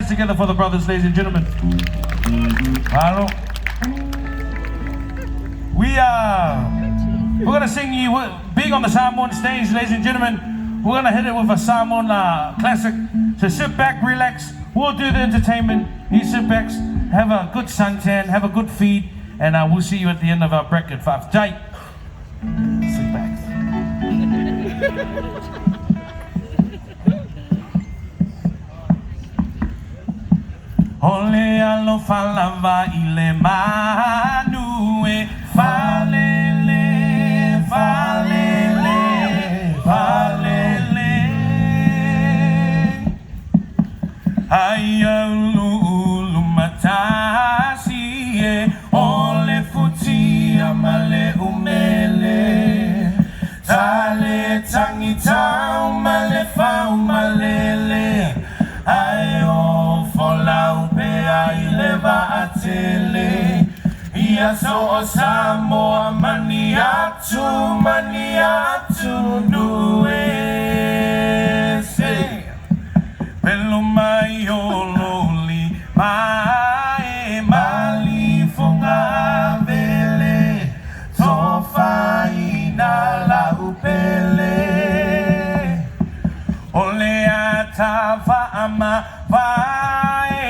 hands together for the brothers, ladies and gentlemen. We're gonna sing you big on the Samoan stage, ladies and gentlemen. We're gonna hit it with a Samoan classic. So sit back, relax. We'll do the entertainment. You sit back, have a good suntan, have a good feed, and we'll see you at the end of our bracket. Five, Jai. Sit back. Ole alo falava ile manue falele falele falele ayalu lumatasi ole futi amale umele tale tangita umale fa umalele ayo fola upea ileva atele ia so Samoa maniatu nuese pelo mai ololi mai mali funga vele sofa ina la upele ole atava ama vai